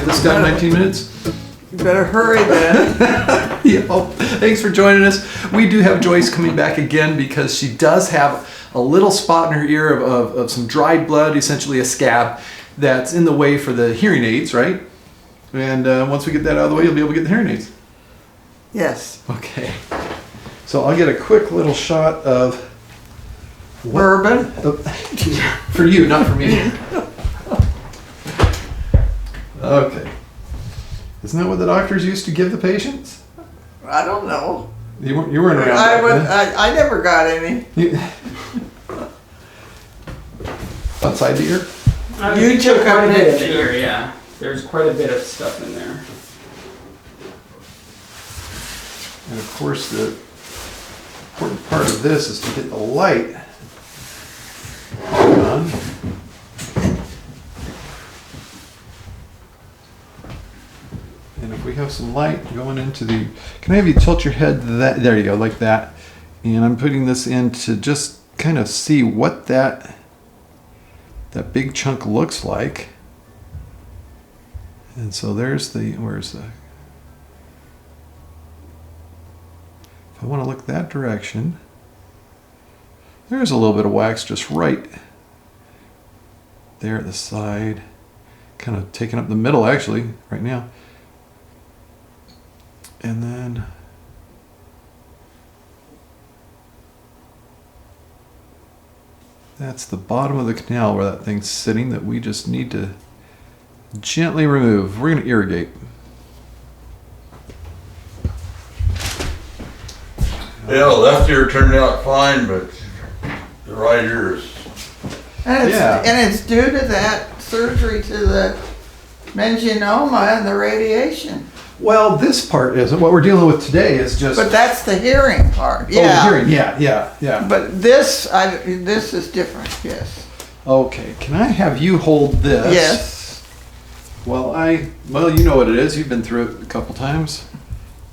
get this done in 19 minutes? You better hurry then. Yeah, well, thanks for joining us. We do have Joyce coming back again because she does have a little spot in her ear of some dried blood, essentially a scab, that's in the way for the hearing aids, right? And once we get that out of the way, you'll be able to get the hearing aids. Yes. Okay. So I'll get a quick little shot of Bourbon. For you, not for me. Okay. Isn't that what the doctors used to give the patients? I don't know. You weren't around back then. I never got any. Outside the ear? You took quite a a bit of the picture. ear, yeah. There's quite a bit of stuff in there. And of course, the important part of this is to get the light on. And if we have some light going into the, can I have you tilt your head that, there you go, like that. And I'm putting this in to just kind of see what that big chunk looks like. And so there's the, where's the, if I want to look that direction, there's a little bit of wax just right there at the side, kind of taking up the middle actually right now. And then that's the bottom of the canal where that thing's sitting that we just need to gently remove. We're going to irrigate. Yeah, the left ear turned out fine, but the right ear is. And it's due to that surgery to the meningioma and the radiation. Well, this part isn't. What we're dealing with today is just. But that's the hearing part. Oh, Yeah. the hearing. Yeah. But this is different. Yes. Okay, can I have you hold this? Yes. Well, you know what it is. You've been through it a couple times.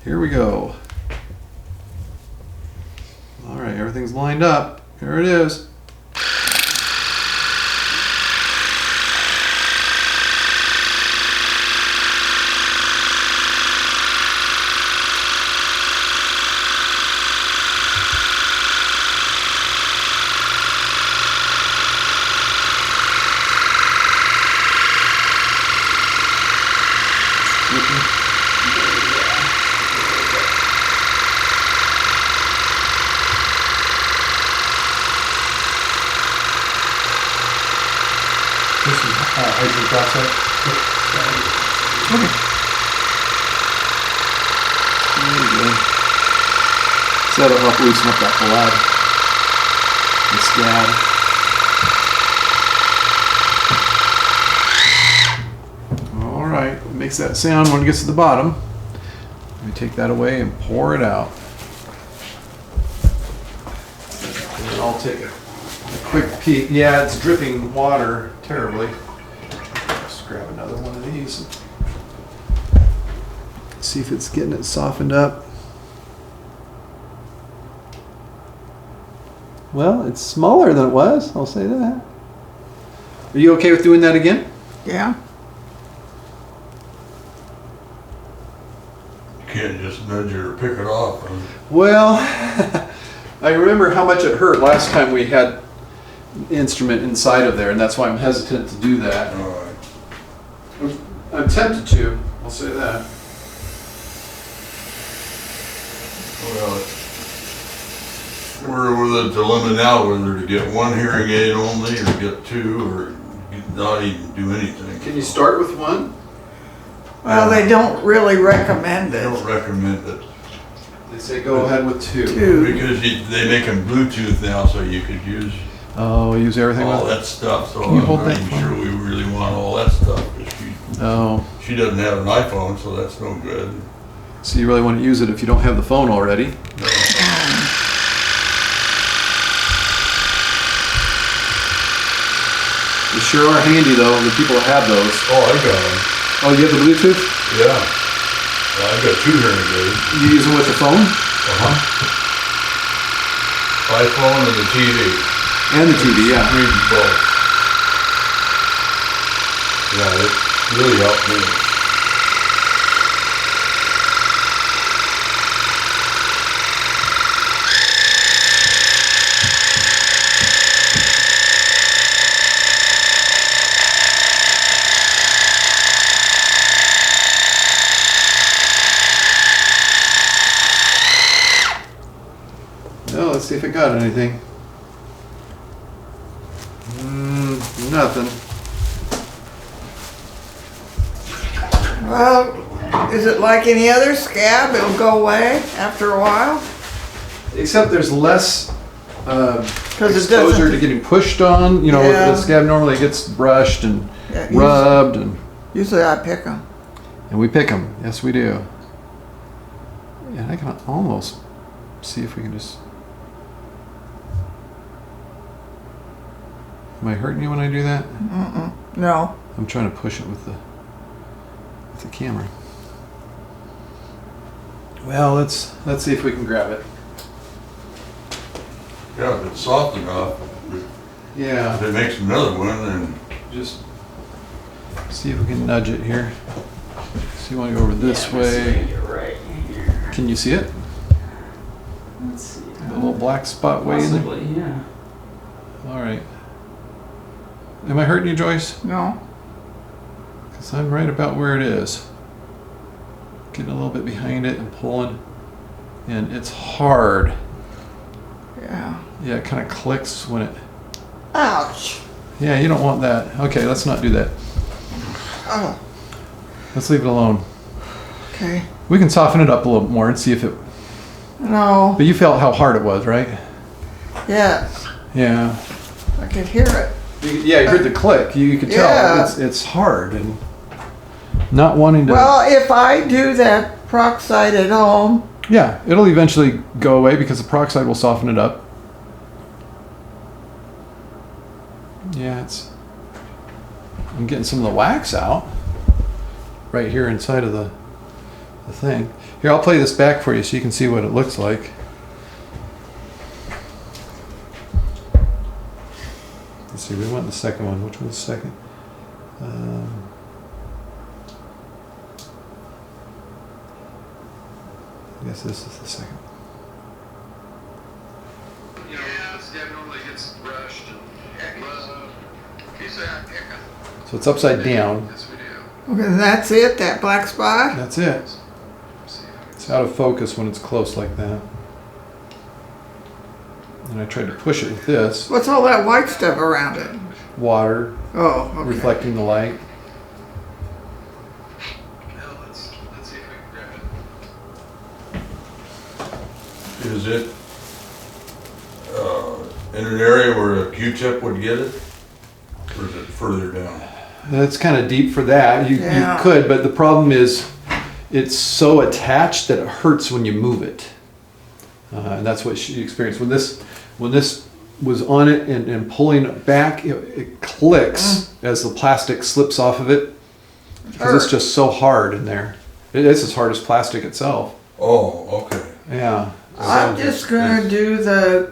Here we go. All right, everything's lined up. Here it is. Okay. There you go. So that'll help loosen up that blood. The scab. All right. It makes that sound when it gets to the bottom. Let me take that away and pour it out. And then I'll take a quick peek. Yeah, it's dripping water terribly. Grab another one of these. See if it's getting it softened up. Well, it's smaller than it was, I'll say that. Are you okay with doing that again? Yeah. You can't just nudge it or pick it off. Well, I remember how much it hurt last time we had an instrument inside of there, and that's why I'm hesitant to do that. All right. I'm tempted to, I'll say that. Well, we're with a dilemma now whether to get one hearing aid only or get two or not even do anything. Can you start with one? Well, they don't really recommend They it. don't recommend it. They say go ahead with two. Because they make them Bluetooth now, so you could use Oh, use everything all with that stuff. So Can you hold I'm that not for even sure we really want all that stuff. 'Cause she doesn't have an iPhone, so that's no good. So you really want to use it if you don't have the phone already. No. They sure are handy though, the people that have those. Oh, I got them. Oh, you have the Bluetooth? Yeah. Well, I've got two hearing aids. You use them with the phone? iPhone and the TV. And the TV, yeah. Read both. Yeah, it really helped me. I got anything. Nothing. Well, is it like any other scab? It'll go away after a while? Except there's less Because it exposure doesn't. to getting pushed on. You know, Yeah. the scab normally gets brushed and Yeah, rubbed, and Usually I pick them. we pick them. Yes, we do. Yeah, I can almost see if we can just. Am I hurting you when I do that? No. I'm trying to push it with the camera. Well, let's see if we can grab it. Yeah, if it's soft enough, Yeah. if it makes another one, then Just see if we can nudge it here. So you want to go over this Yeah, let's see if I way. can get right here. Can you see it? Let's see. The little black spot way in there? Possibly, yeah. All right. Am I hurting you, Joyce? No. Because I'm right about where it is. Getting a little bit behind it and pulling. And it's hard. Yeah. Yeah, it kind of clicks when it... Ouch. Yeah, you don't want that. Okay, let's not do that. Oh, Let's leave it alone. okay. We can soften it up a little more and see if it... No. But you felt how hard it was, right? Yes. Yeah. I could hear it. Yeah, you heard the click. You could tell Yeah. it's hard and not wanting to. Well, if I do that peroxide at home, Yeah, it'll eventually go away because the peroxide will soften it up. Yeah, I'm getting some of the wax out right here inside of the thing. Here, I'll play this back for you so you can see what it looks like. Let's see, we want the second one. Which one's the second? I guess this is the second. You know, the scab normally gets brushed and so it's upside down. Yes, we do. okay, that's it, that black spot? That's it. It's out of focus when it's close like that. And I tried to push it with this. What's all that white stuff around it? Water Oh, okay. reflecting the light. Let's see if we can grab it. is it in an area where a Q-tip would get it? Or is it further down? That's kind of deep for that. You Yeah. could, but the problem is it's so attached that it hurts when you move it. And that's what she experienced. When this was on it and pulling it back, it clicks as the plastic slips off of it. Because it's just so hard in there. It's as hard as plastic itself. Oh, okay. Yeah. I'm just gonna do the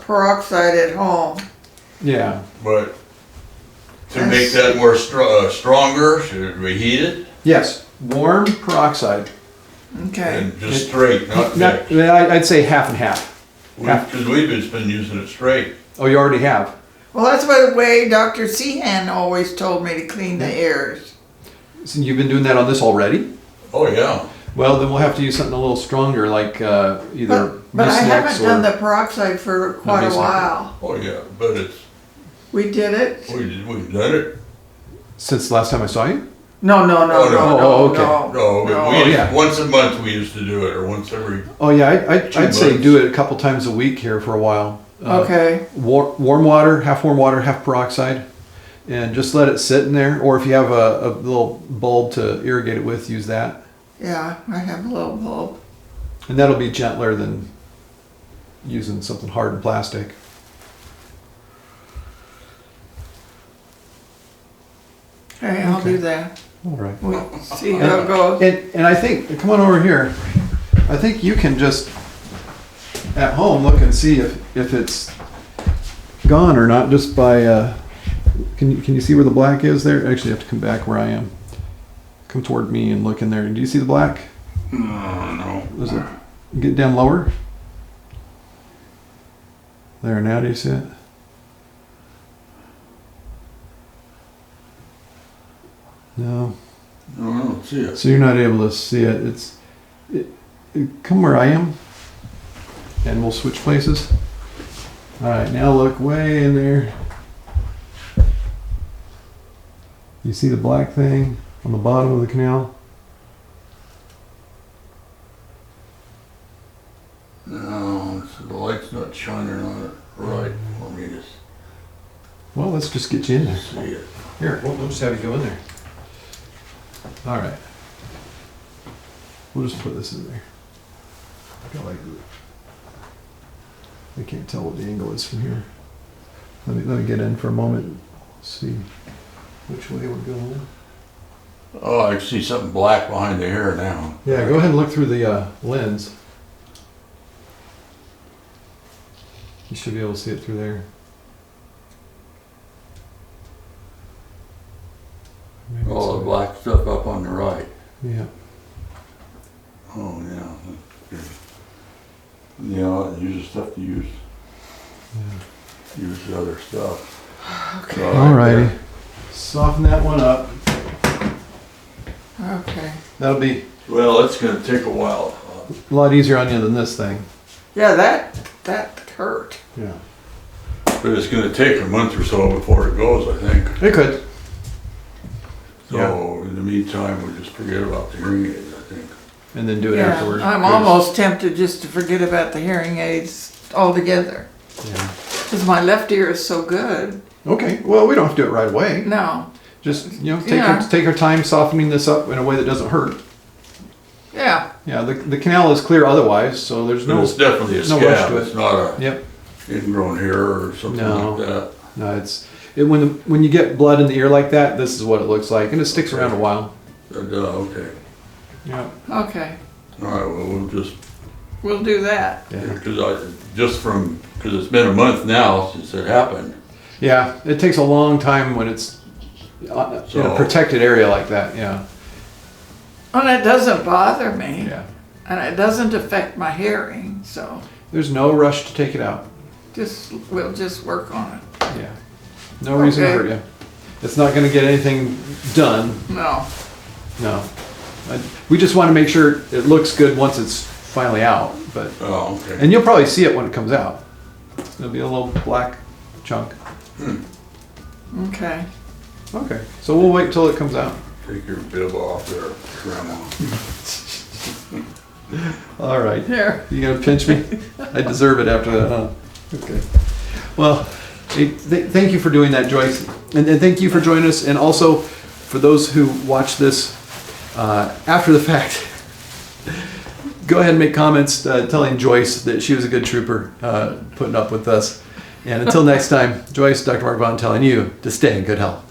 peroxide at home. Yeah. But to make that more stronger, should we heat it? Yes. Warm peroxide. Okay. And just straight, not mixed? I'd say half and half. Because we've just been using it straight. Oh, you already have. Well, that's the way Dr. Sehan always told me to clean the ears. So you've been doing that on this already? Oh, yeah. Well, then we'll have to use something a little stronger, like either But I haven't Mucinex done or the peroxide for quite a Mucinex. while. Oh, yeah, but it's, We did it? we've done it. since the last time I saw you. No, Oh, no. okay. No, but Oh, yeah. once a month we used to do it, or once every, Oh yeah, I'd say months. do it a couple times a week here for a while. Okay. Warm water, half peroxide, and just let it sit in there. Or if you have a little bulb to irrigate it with, use that. Yeah, I have a little bulb. And that'll be gentler than using something hard in plastic. Okay, I'll Okay. do that. All right. We'll see how it goes. And I think, come on over here. I think you can just at home look and see if it's gone or not just by. Can you see where the black is there? Actually, you have to come back where I am. Come toward me and look in there. Do you see the black? no. Is it get down lower? There now. Do you see it? No. No, I don't see it. So you're not able to see it. Come where I am, and we'll switch places. All right, now look way in there. You see the black thing on the bottom of the canal? No, so the light's not shining on it right for me to Well, let's just get you in there. see it. Here, we'll just have you go in there. All right. We'll just put this in there. I like it. I can't tell what the angle is from here. Let me get in for a moment and see which way we're going. Oh, I see something black behind the hair now. Yeah, go ahead and look through the lens. You should be able to see it through there. Maybe All the black stuff up on the right. Yeah. Oh, yeah. That's good. Yeah, use the stuff to use. Yeah. Use the other stuff. Okay. Alrighty. Soften that one up. Okay. That'll be Well, it's gonna take a while. a lot easier on you than this thing. Yeah, that hurt. Yeah. But it's gonna take a month or so before it goes, I think. It could. So in the meantime, we just forget about the hearing aids, I think. And then do it Yeah, afterwards. I'm almost tempted just to forget about the hearing aids altogether. Yeah. Because my left ear is so good. Okay. Well, we don't have to do it right away. No. Just Yeah. take our time softening this up in a way that doesn't hurt. Yeah. Yeah. The canal is clear otherwise, so there's But no. it's definitely a no rush scab, to it. it's not a Yep. ingrown hair or something No. like that. No, when you get blood in the ear like that, this is what it looks like, and it sticks around a while. Okay. Yeah. Okay. All right, well, we'll just, We'll do that. Yeah. because it's been a month now since it happened. Yeah. It takes a long time when it's in a So- protected area like that. Yeah. And it doesn't bother me. Yeah. And it doesn't affect my hearing. So There's no rush to take it out. we'll just work on it. Yeah. No reason to Okay. hurt you. It's not going to get anything done. No. No. We just want to make sure it looks good once it's finally out. But Oh, okay. and you'll probably see it when it comes out. There'll be a little black chunk. Okay. Okay. So we'll wait till it comes out. Take your bib off there, Grandma. All right. Here. You gonna pinch me? I deserve it after that, huh? Okay. Well, thank you for doing that, Joyce, and thank you for joining us, and also for those who watch this after the fact. Go ahead and make comments telling Joyce that she was a good trooper putting up with us. And until next time, Joyce, Dr. Mark Vaughan telling you to stay in good health.